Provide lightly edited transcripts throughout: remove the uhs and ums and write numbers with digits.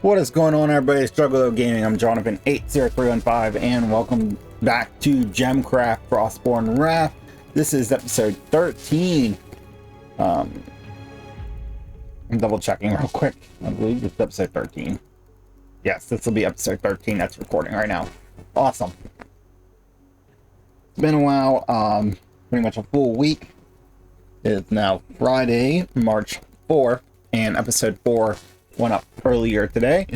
What is going on, everybody? Struggle Gaming. I'm Jonathan80315 and welcome back to GemCraft Frostborn Wrath. This is episode 13. I'm double checking real quick. I believe it's episode 13. Yes, this will be episode 13 that's recording right now. Awesome. It's been a while, pretty much a full week. It is now Friday, March 4th, and episode 4 went up earlier today,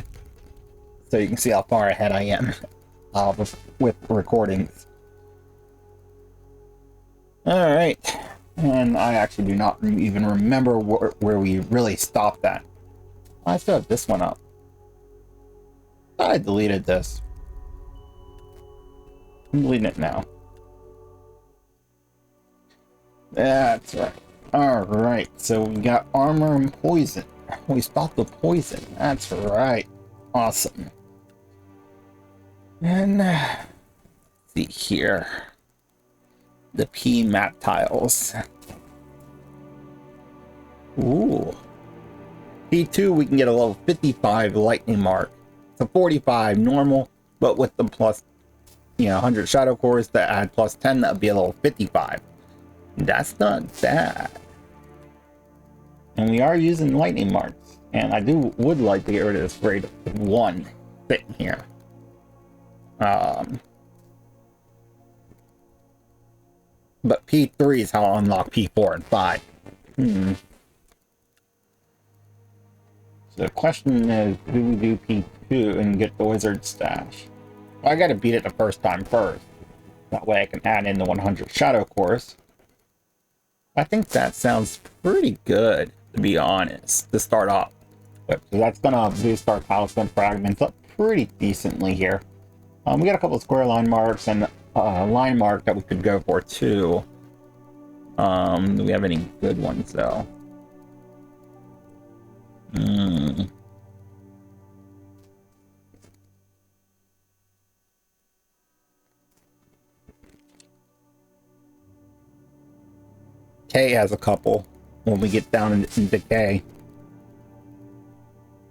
so you can see how far ahead I am with recordings. Alright, and I actually do not even remember where we really stopped at. I still have this one up. I thought I deleted this. I'm deleting it now. That's right. Alright, so we got armor and poison. We stopped the poison. That's right. Awesome. And let's see here. The P map tiles. Ooh. P2 we can get a level 55 lightning mark. It's a 45 normal, but with the plus 100 shadow cores that add plus 10, that would be a level 55. That's not bad. And we are using lightning marks, and I would like to get rid of this grade 1 thing here. But P3 is how I unlock P4 and 5. So the question is, do we do P2 and get the wizard stash? Well, I gotta beat it the first time first. That way I can add in the 100 shadow cores. I think that sounds pretty good, to be honest, to start off. But that's gonna boost our talisman fragments up pretty decently here. We got a couple of square line marks and a line mark that we could go for too. Do we have any good ones though? K has a couple when we get down into K.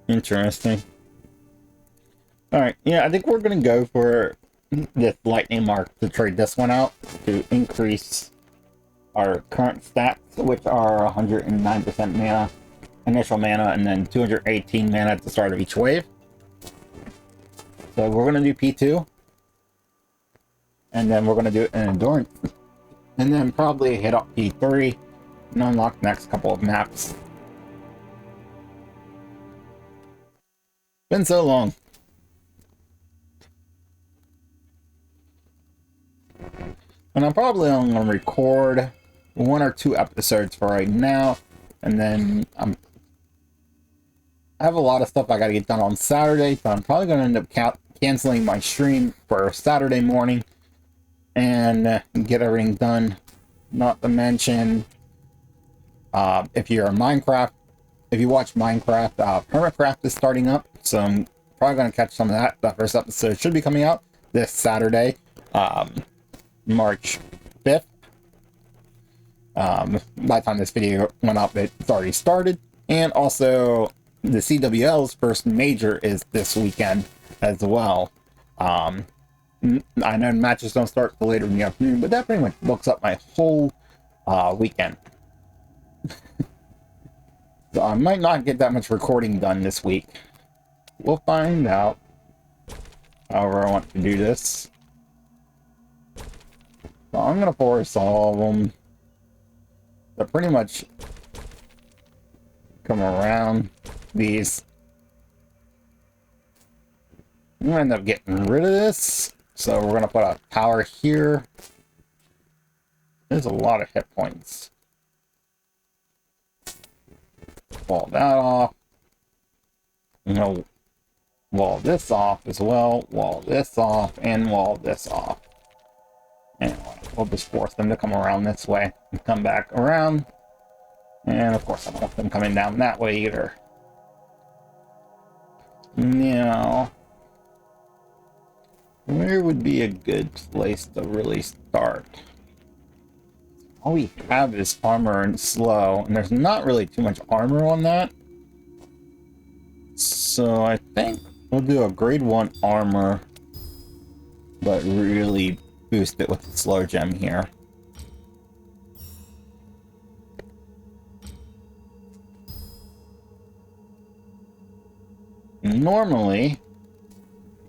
Interesting. Alright, yeah, I think we're going to go for this lightning mark to trade this one out to increase our current stats, which are 109% mana, initial mana, and then 218 mana at the start of each wave. So we're going to do P2. And then we're going to do an endurance. And then probably hit up P3 and unlock the next couple of maps. Been so long. And I'm probably only going to record 1 or 2 episodes for right now. And then I have a lot of stuff I got to get done on Saturday. So I'm probably going to end up canceling my stream for Saturday morning. And get everything done. Not to mention, if you're a Minecraft, if you watch Minecraft, Permacraft is starting up, so I'm probably going to catch some of that. The first episode should be coming out this Saturday, March 5th. By the time this video went up, it's already started. And also, the CWL's first major is this weekend as well. I know matches don't start till later in the afternoon, but that pretty much books up my whole weekend. So I might not get that much recording done this week. We'll find out. However I want to do this. So I'm going to force all of them to pretty much come around these. I'm going to end up getting rid of this. So we're going to put a tower here. There's a lot of hit points. Wall that off. I'm going to wall this off as well. Wall this off and wall this off. And we'll just force them to come around this way and come back around. And of course I don't want them coming down that way either. Now, where would be a good place to really start? All we have is armor and slow, and there's not really too much armor on that. So So I think we'll do a grade 1 armor, but really boost it with the slow gem here. Normally,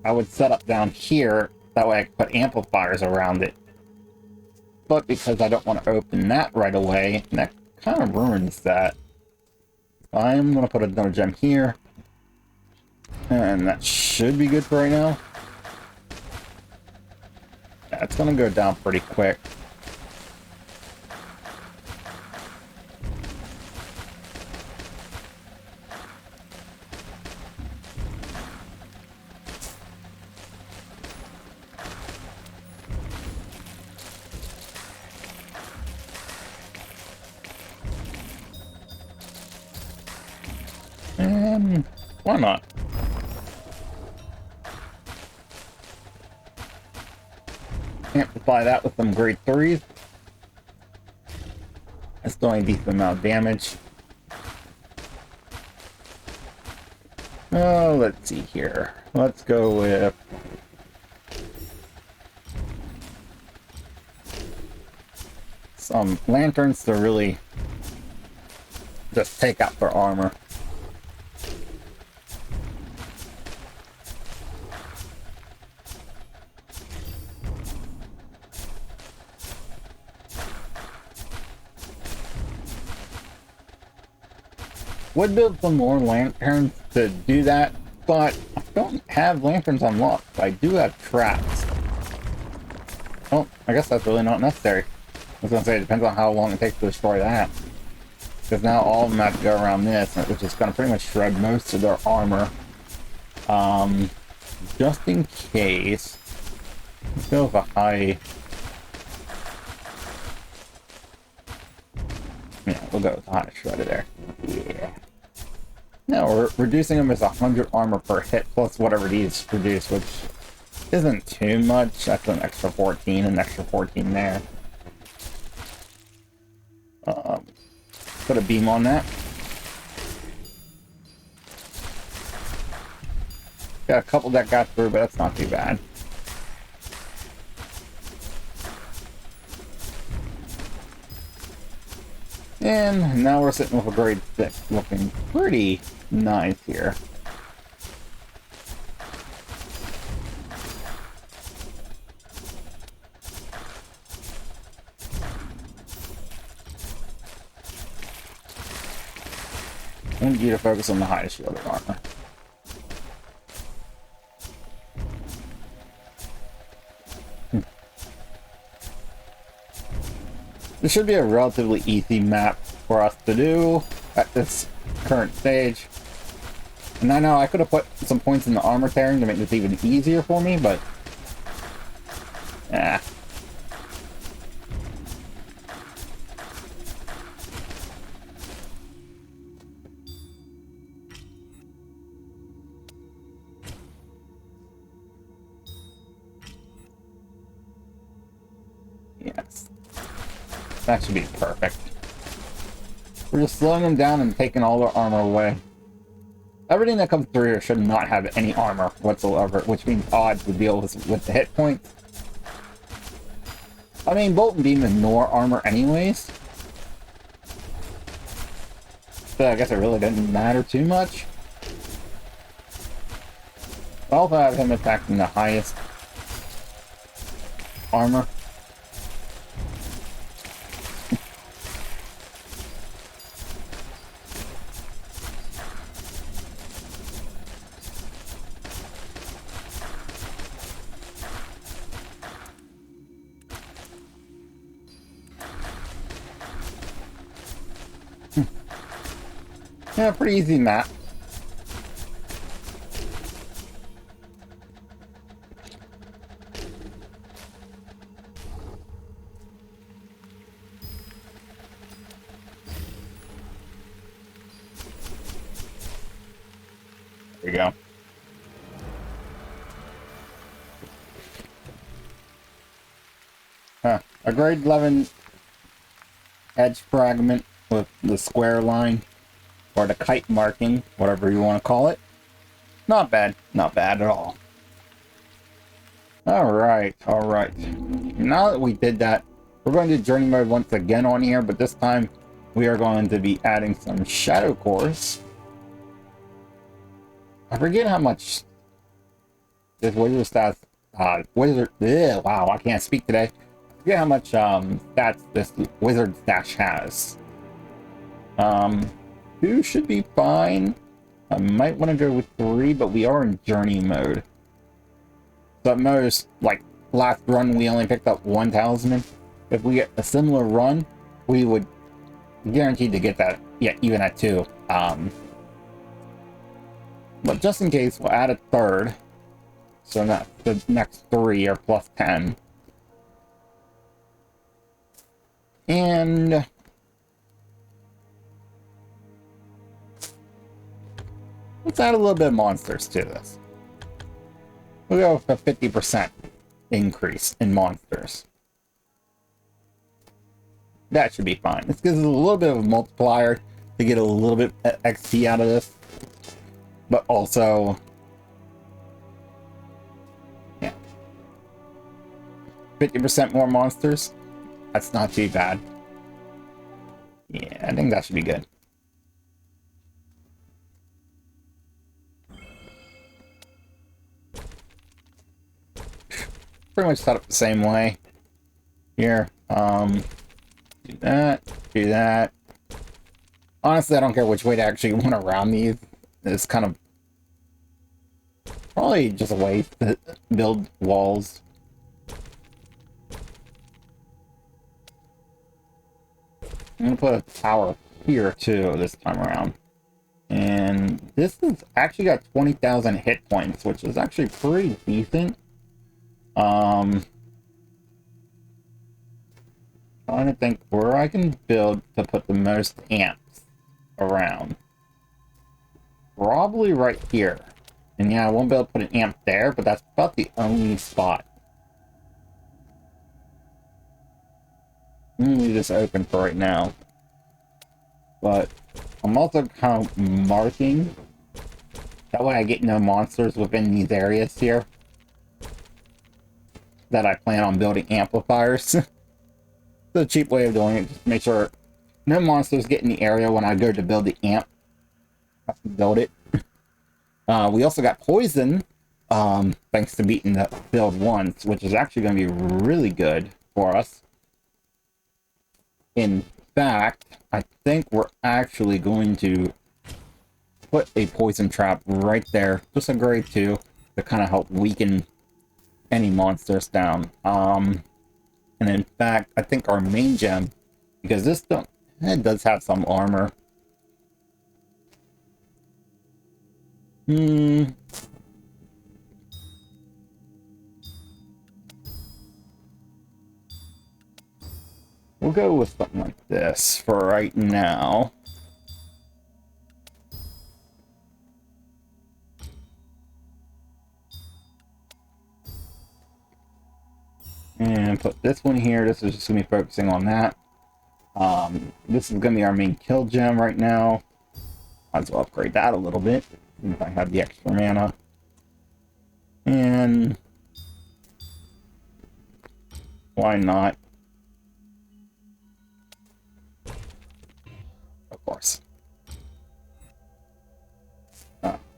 I would set up down here, that way I could put amplifiers around it. But because I don't want to open that right away, that kind of ruins that. I'm going to put another gem here. And that should be good for right now. Yeah, it's going to go down pretty quick. And why not? Amplify that with some grade 3s. That's doing a decent amount of damage. Oh, let's see here. Let's go with some lanterns to really just take out their armor. Would build some more lanterns to do that, but I don't have lanterns unlocked. I do have traps. Oh, I guess that's really not necessary. I was gonna say, it depends on how long it takes to destroy that. Because now all of them have to go around this, which is gonna pretty much shred most of their armor. Just in case, let's go with a high. Yeah, we'll go with the high shredder there. Yeah. No, we're reducing them as 100 armor per hit, plus whatever these produce, which isn't too much. That's an extra 14, an extra 14 there. Put a beam on that. Got a couple that got through, but that's not too bad. And now we're sitting with a grade 6, looking pretty nice here. I want you to focus on the highest shielded armor. This should be a relatively easy map for us to do at this current stage. And I know I could have put some points in the armor tearing to make this even easier for me, but yeah. Yes. That should be perfect. We're just slowing them down and taking all their armor away. Everything that comes through here should not have any armor whatsoever, which means odds to deal with the hit points. I mean, Bolt and Beam ignore armor anyways. So I guess it really didn't matter too much. I also have him attacking the highest armor. Yeah, pretty easy map. There we go. A grade 11 edge fragment with the square line, or the kite marking, whatever you want to call it. Not bad. Not bad at all. Alright, alright. Now that we did that, we're going to do journey mode once again on here, but this time we are going to be adding some shadow cores. I forget how much this wizard stats, wow, I can't speak today. I forget how much stats this wizard stash has. 2 should be fine. I might want to go with 3, but we are in journey mode. So at most, like, last run we only picked up 1 talisman. If we get a similar run, we would guaranteed to get that, yeah, even at 2. But just in case, we'll add a 3rd. So that the next 3 are plus 10. And let's add a little bit of monsters to this. We'll go with a 50% increase in monsters. That should be fine. This gives us a little bit of a multiplier to get a little bit XP out of this. But also, yeah, 50% more monsters. That's not too bad. Yeah, I think that should be good. Pretty much set up the same way. Here, do that, do that. Honestly, I don't care which way to actually want to round these. It's kind of probably just a way to build walls. I'm gonna put a tower here too this time around. And this has actually got 20,000 hit points, which is actually pretty decent. Trying to think where I can build to put the most amps around. Probably right here. And yeah, I won't be able to put an amp there, but that's about the only spot. I'm gonna leave this open for right now. But I'm also kind of marking. That way I get no monsters within these areas here. That I plan on building amplifiers. It's a cheap way of doing it. Just make sure no monsters get in the area when I go to build the amp. I have to build it. We also got poison, thanks to beating the build once, which is actually going to be really good for us. In fact, I think we're actually going to put a poison trap right there, just a grade 2, to kind of help weaken any monsters down. And in fact, I think our main gem, because this it does have some armor. We'll go with something like this for right now. And put this one here. This is just going to be focusing on that. This is going to be our main kill gem right now. Might as well upgrade that a little bit, if I have the extra mana. And why not? Of course.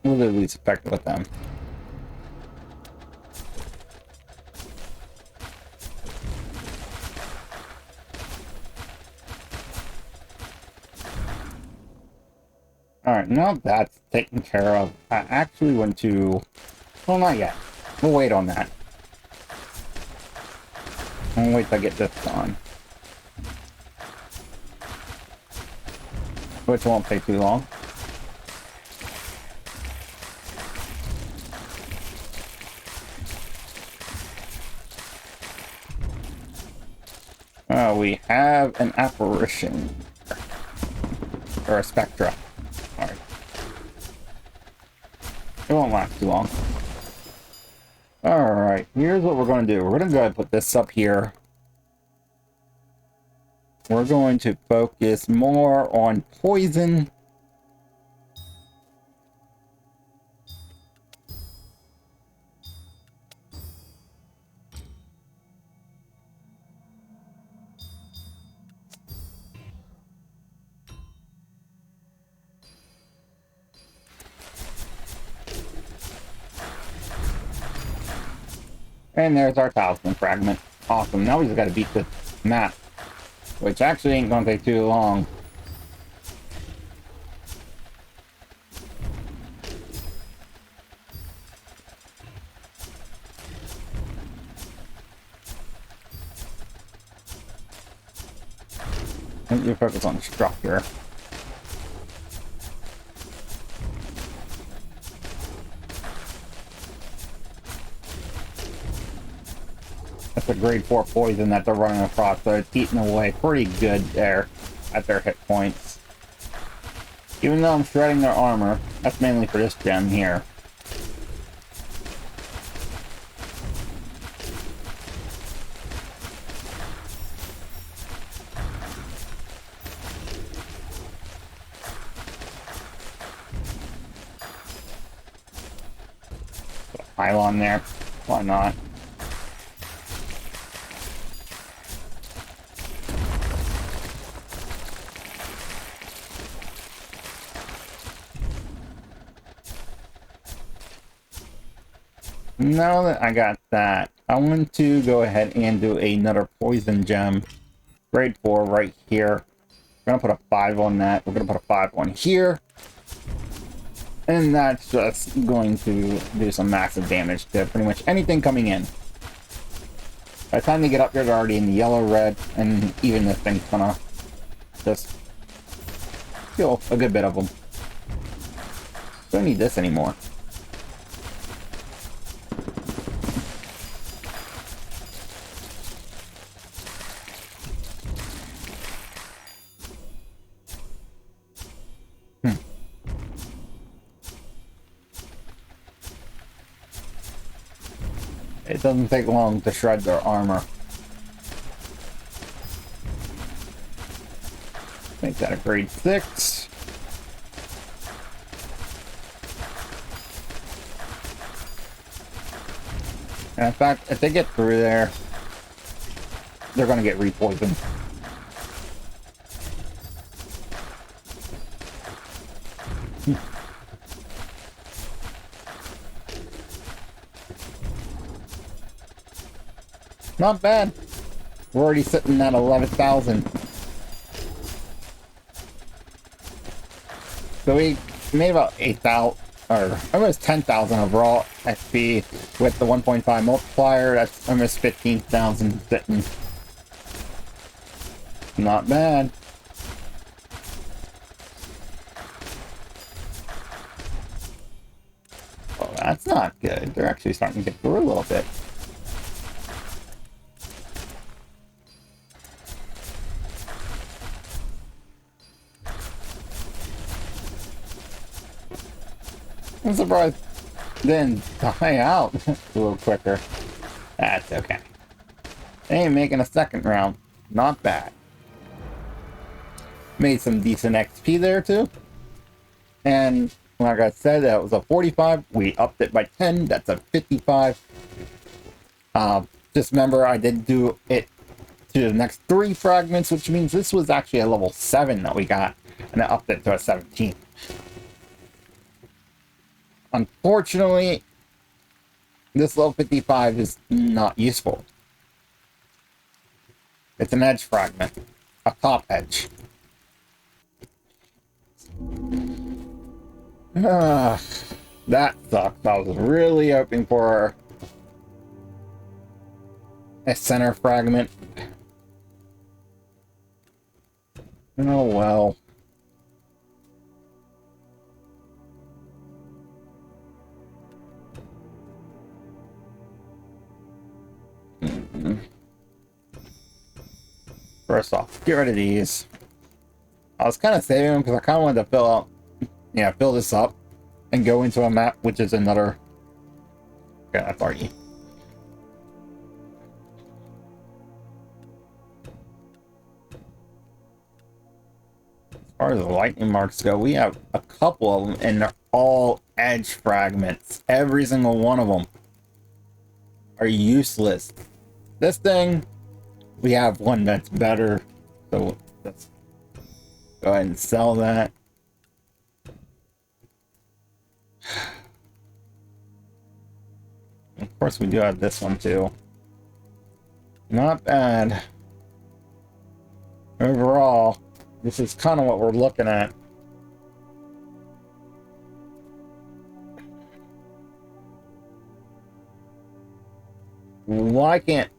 We'll at least effective with them. Alright, now that's taken care of, I actually went to... Well, not yet. We'll wait on that. I'll wait till I get this done. Which won't take too long. We have an apparition. Or a spectra. Alright. It won't last too long. Alright, here's what we're going to do. We're going to go ahead and put this up here. We're going to focus more on poison. And there's our talisman fragment. Awesome. Now we just gotta beat this map, which actually ain't gonna take too long. I think you focus on the structure. That's a grade 4 poison that they're running across, so it's eating away pretty good there at their hit points. Even though I'm shredding their armor, that's mainly for this gem here. Put a pylon there. Why not? Now that I got that, I want to go ahead and do another poison gem. Grade 4 right here. We're gonna put a 5 on that. We're gonna put a 5 on here. And that's just going to do some massive damage to pretty much anything coming in. By the time they get up here, they're already in the yellow, red, and even this thing's gonna just kill a good bit of them. Don't need this anymore. It doesn't take long to shred their armor. Make that a grade 6. And in fact, if they get through there, they're going to get repoisoned. Not bad. We're already sitting at 11,000. So we made about 8,000, or almost 10,000 overall XP with the 1.5 multiplier. That's almost 15,000 sitting. Not bad. Well, that's not good. They're actually starting to get through a little bit. I'm surprised it didn't die out a little quicker. That's okay. They ain't making a second round. Not bad. Made some decent XP there too. And like I said, that was a 45. We upped it by 10. That's a 55. Just remember, I did do it to the next 3 fragments, which means this was actually a level 7 that we got. And I upped it to a 17. Unfortunately, this level 55 is not useful. It's an edge fragment. A top edge. That sucks. I was really hoping for a center fragment. Oh well. First off, get rid of these. I was kind of saving them because I kind of wanted to fill this up and go into a map, which is another. Yeah, that's already. As far as the lightning marks go, we have a couple of them, and they're all edge fragments. Every single one of them are useless. This thing, we have one that's better, so let's go ahead and sell that. course, we do have this one too. Not bad. Overall, this is kind of what we're looking at. Why can't...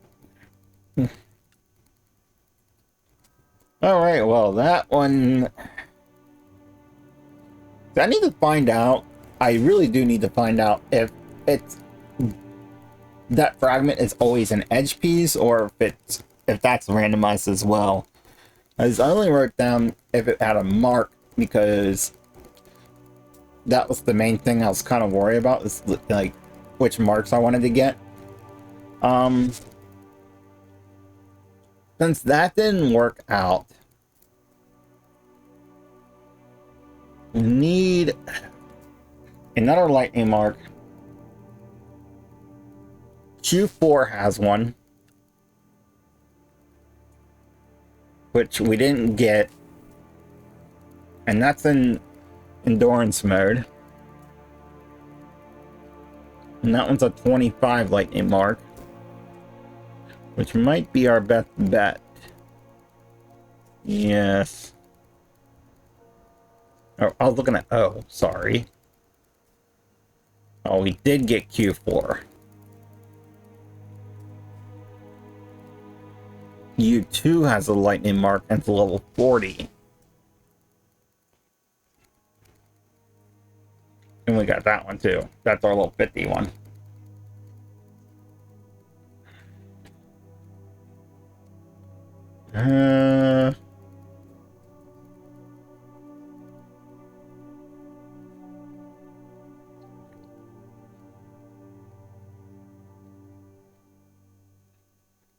Alright, well, that one... I need to find out. I really do need to find out if it's... that fragment is always an edge piece, or if that's randomized as well. I only wrote down if it had a mark, because that was the main thing I was kind of worried about, is like which marks I wanted to get. Since that didn't work out, we need another lightning mark. Q4 has one, which we didn't get, and that's in endurance mode. And that one's a 25 lightning mark, which might be our best bet. Yes. Oh, I was looking at... oh, sorry. Oh, we did get Q4. U2 has a lightning mark and it's level 40. And we got that one too. That's our level 50 one.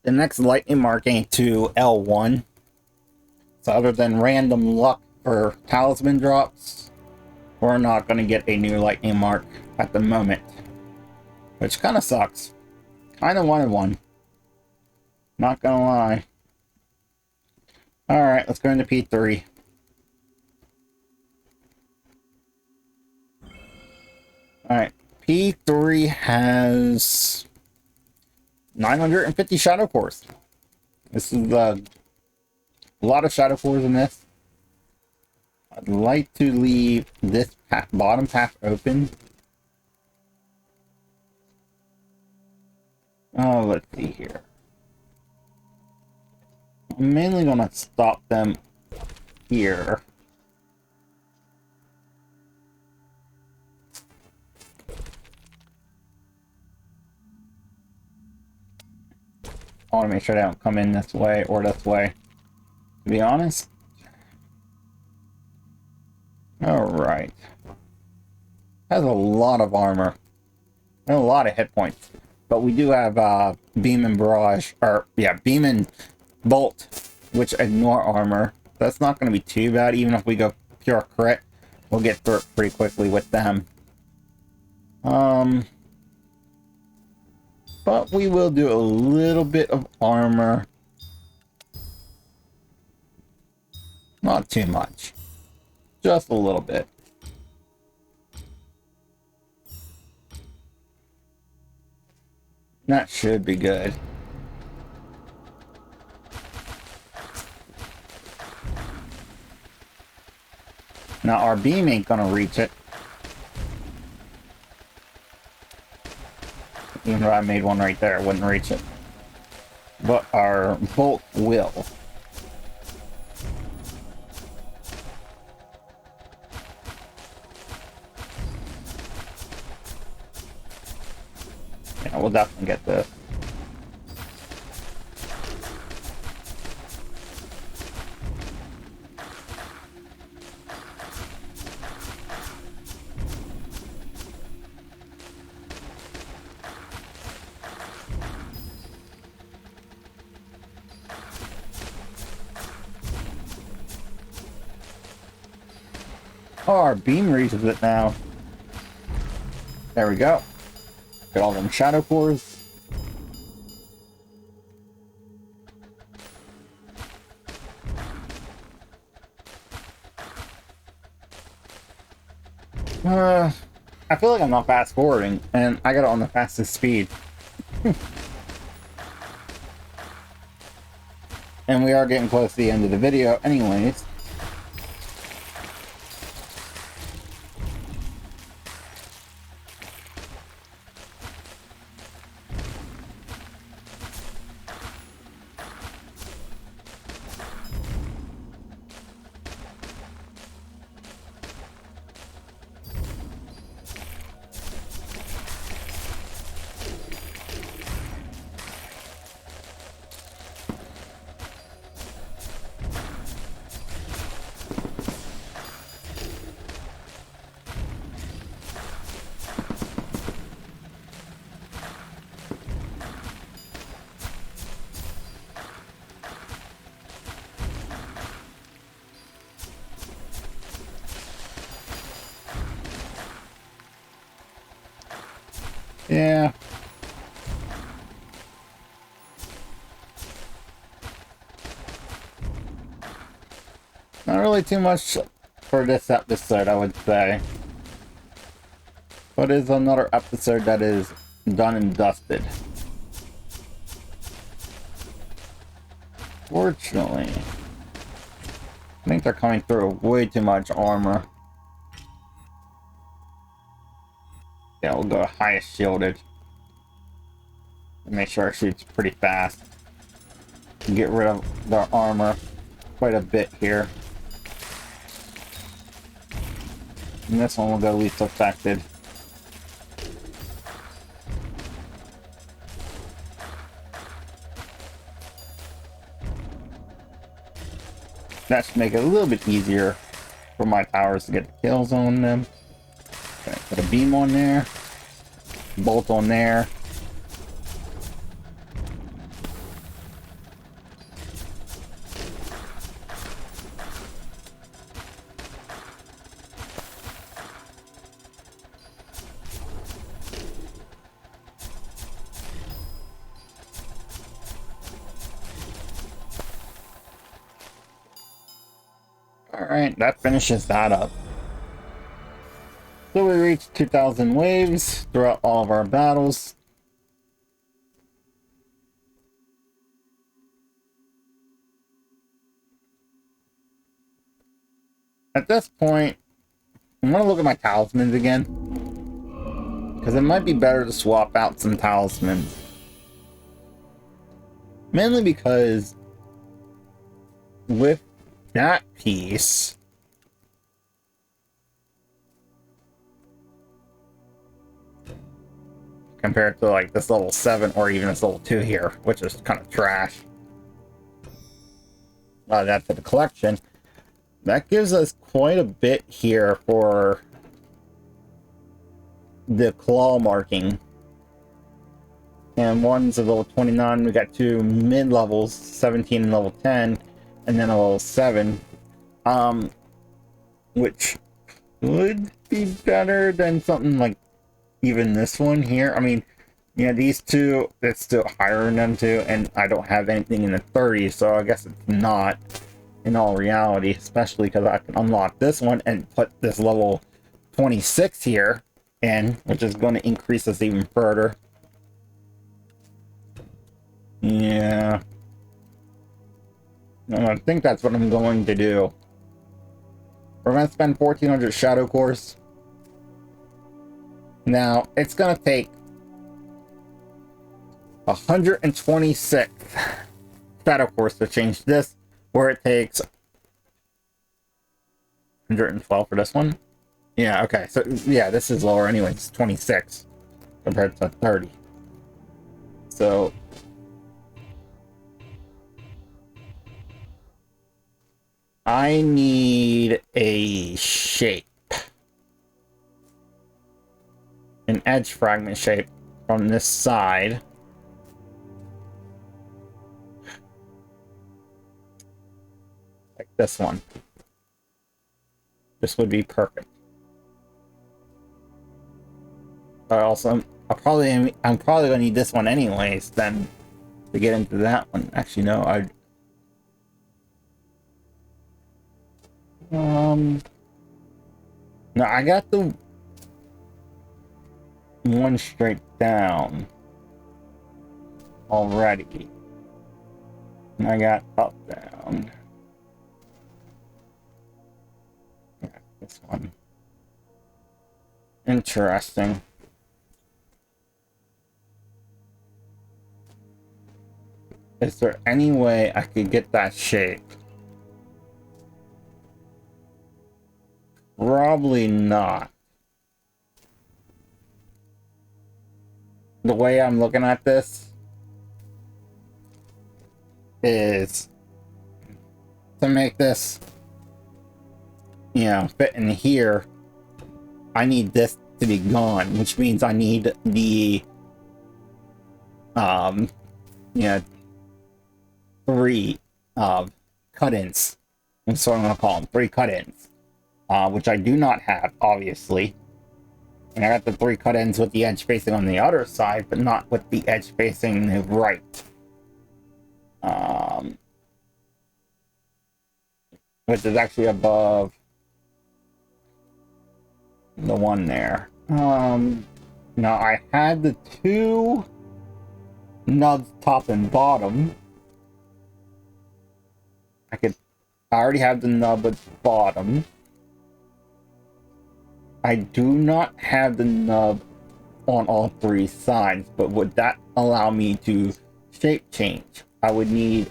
The next lightning mark ain't to L1. So other than random luck for talisman drops, we're not going to get a new lightning mark at the moment. Which kind of sucks. Kind of wanted one. Not gonna lie. Alright, let's go into P3. Alright, P3 has 950 shadow cores. This is a lot of shadow cores in this. I'd like to leave this bottom path open. Oh, let's see here. I'm mainly gonna stop them here. I want to make sure they don't come in this way or this way, to be honest. Alright. Has a lot of armor. And a lot of hit points. But we do have Beam and Barrage, or yeah, Beam and Bolt, which ignore armor. That's not going to be too bad. Even if we go pure crit, we'll get through it pretty quickly with them. But we will do a little bit of armor. Not too much. Just a little bit. That should be good. Now our beam ain't gonna reach it. Even though I made one right there, it wouldn't reach it. But our bolt will. Yeah, we'll definitely get this. Oh, our beam reaches it now. There we go. Get all them shadow cores. I feel like I'm not fast forwarding, and I got it on the fastest speed. And we are getting close to the end of the video anyways. Yeah. Not really too much for this episode, I would say. But it's another episode that is done and dusted. Fortunately, I think they're coming through with way too much armor. Yeah, we'll go highest shielded. Make sure it shoots pretty fast. Get rid of their armor quite a bit here. And this one will go least affected. That should make it a little bit easier for my towers to get the kills on them. Okay, put a beam on there. Bolt on there. Alright, that finishes that up. So we reached 2,000 waves throughout all of our battles. At this point, I'm going to look at my talismans again. Because it might be better to swap out some talismans. Mainly because with that piece, compared to like this level 7 or even this level 2 here, which is kind of trash. That's the collection. That gives us quite a bit here for the claw marking. And one's a level 29. We got two mid levels, 17 and level 10, and then a level 7. Which would be better than something like even this one here. I mean, yeah, these two, it's still higher than them two, and I don't have anything in the 30s, so I guess it's not in all reality, especially because I can unlock this one and put this level 26 here in, which is going to increase us even further. Yeah. I think that's what I'm going to do. We're going to spend 1,400 shadow cores. Now, it's going to take 126 shadow cores to change this, where it takes 112 for this one. Yeah, okay. So, yeah, this is lower anyway. It's 26 compared to 30. So, I need a shape. An edge fragment shape from this side. Like this one. This would be perfect. I'm probably gonna need this one anyways then to get into that one. Actually, no, no, I got the one straight down. already. And I got up, down. Yeah, this one. Interesting. Is there any way I could get that shape? Probably not. The way I'm looking at this is to make this, you know, fit in here. I need this to be gone, which means I need the, you know, 3 cut-ins. That's what I'm gonna call them, 3 cut-ins, which I do not have, obviously. And I got the 3 cut-ins with the edge facing on the other side, but not with the edge facing the right. Which is actually above the one there. Now I had the 2 nubs top and bottom. I already have the nub at bottom. I do not have the nub on all 3 sides, but would that allow me to shape change? I would need...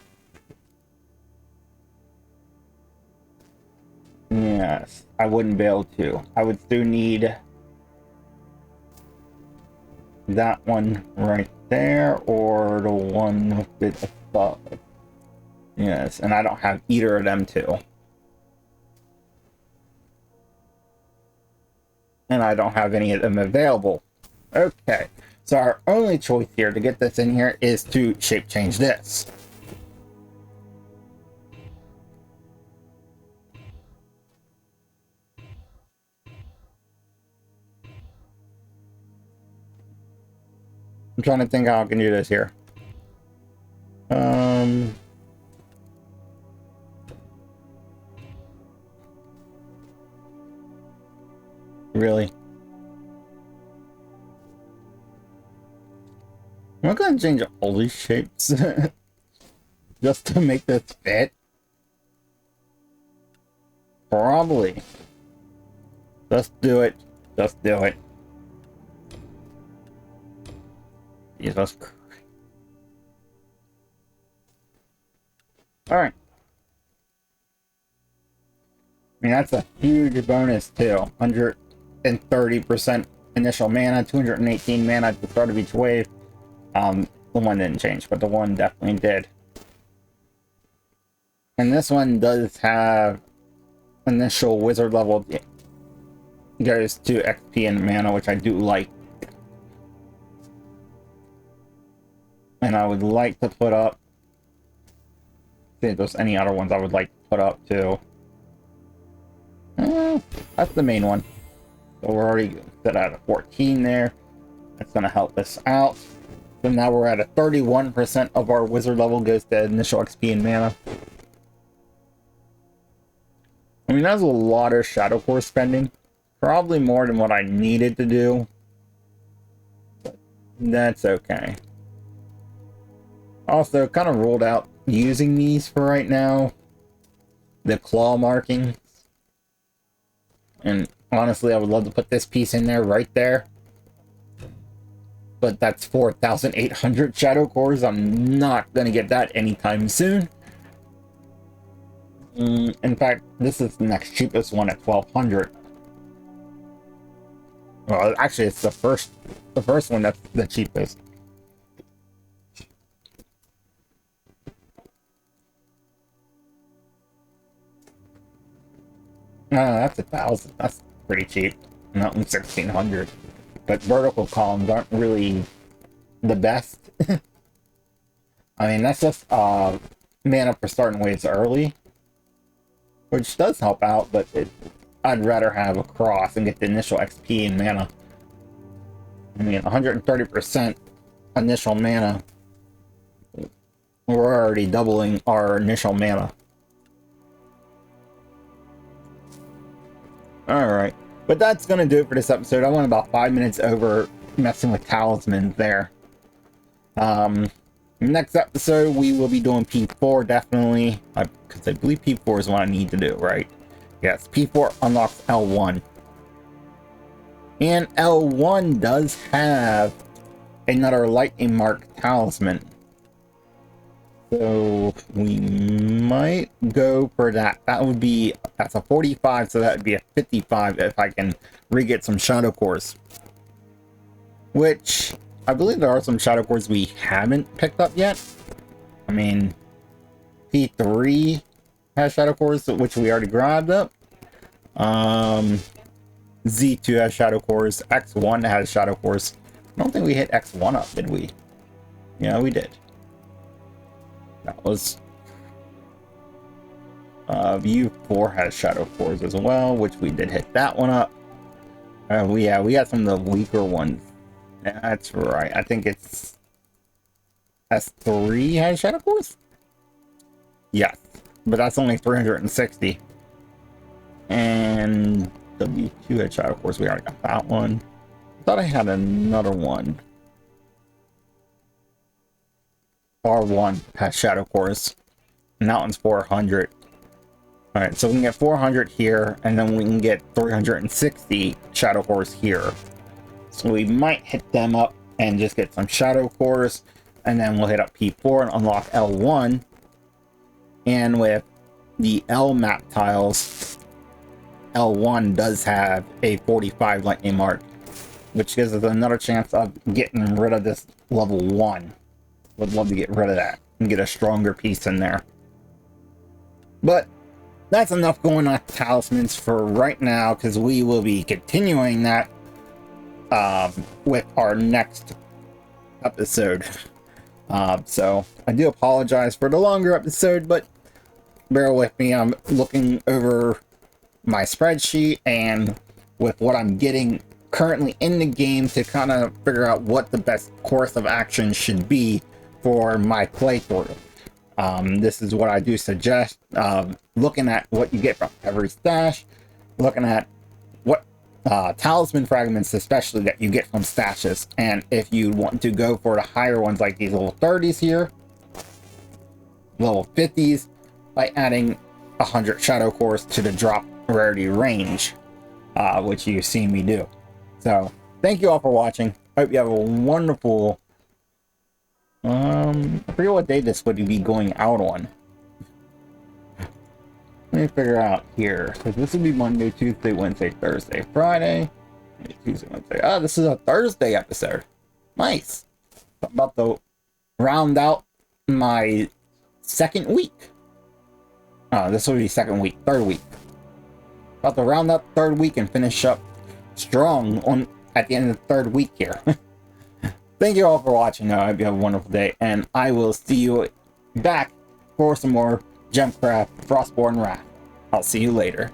Yes, I wouldn't be able to. I would still need that one right there, or the one a bit above. Yes, and I don't have either of them too. And I don't have any of them available. Okay, so our only choice here to get this in here is to shape change this. I'm trying to think how I can do this here. Really? I'm not gonna change all these shapes just to make this fit. Probably. Just do it. Just do it. Jesus Christ. Alright. I mean, that's a huge bonus too. 130% initial mana, 218 mana at the start of each wave. The one didn't change, but the one definitely did. And this one does have initial wizard level. Goes to XP and mana, which I do like. And I would like to put up... See if there's any other ones I would like to put up too. That's the main one. So we're already set at a 14 there. That's going to help us out. So now we're at a 31% of our wizard level goes to initial XP and mana. I mean, that's a lot of Shadow Core spending. Probably more than what I needed to do. But that's okay. Also, kind of ruled out using these for right now. The claw markings. And honestly, I would love to put this piece in there, right there. But that's 4,800 Shadow Cores. I'm not going to get that anytime soon. In fact, this is the next cheapest one at 1,200. Well, actually, it's the first one that's the cheapest. That's 1,000. That's pretty cheap. Not 1,600. But vertical columns aren't really the best. I mean, that's just mana for starting waves early, which does help out, but I'd rather have a cross and get the initial XP and mana. I mean, 130% initial mana. We're already doubling our initial mana. Alright. But that's going to do it for this episode. I went about 5 minutes over messing with talismans there. Next episode, we will be doing P4, definitely. Because I believe P4 is what I need to do, right? Yes, P4 unlocks L1. And L1 does have another lightning mark talisman. So we might go for that. That's a 45, so that would be a 55 if I can re-get some shadow cores. Which, I believe there are some shadow cores we haven't picked up yet. I mean, P3 has shadow cores, which we already grabbed up. Z2 has shadow cores. X1 has shadow cores. I don't think we hit X1 up, did we? Yeah, we did. That was... View 4 has shadow cores as well, which we did hit that one up. We got some of the weaker ones. That's right. I think it's... S3 has shadow cores? Yes. But that's only 360. And... W2 had shadow cores. We already got that one. I thought I had another one. R1 has shadow cores. And that one's 400. Alright, so we can get 400 here, and then we can get 360 shadow cores here. So we might hit them up and just get some shadow cores, and then we'll hit up P4 and unlock L1. And with the L map tiles, L1 does have a 45 lightning mark, which gives us another chance of getting rid of this level 1. Would love to get rid of that and get a stronger piece in there. But that's enough going on talismans for right now, because we will be continuing that with our next episode. So I do apologize for the longer episode, but bear with me. I'm looking over my spreadsheet and with what I'm getting currently in the game to kind of figure out what the best course of action should be for my playthrough. This is what I do suggest, looking at what you get from every stash, looking at what talisman fragments especially that you get from stashes, and if you want to go for the higher ones like these level 30s here, level 50s, by adding 100 shadow cores to the drop rarity range, which you've seen me do. So thank you all for watching. I hope you have a wonderful I forget what day this would be going out on. Let me figure out here. So this would be Monday, Tuesday, Wednesday, Thursday, Friday. Tuesday, Wednesday. Oh, this is a Thursday episode. Nice. I'm about to round out my second week. Oh, this will be third week. About to round out third week and finish up strong at the end of the third week here. Thank you all for watching. I hope you have a wonderful day, and I will see you back for some more GemCraft Frostborn Wrath. I'll see you later.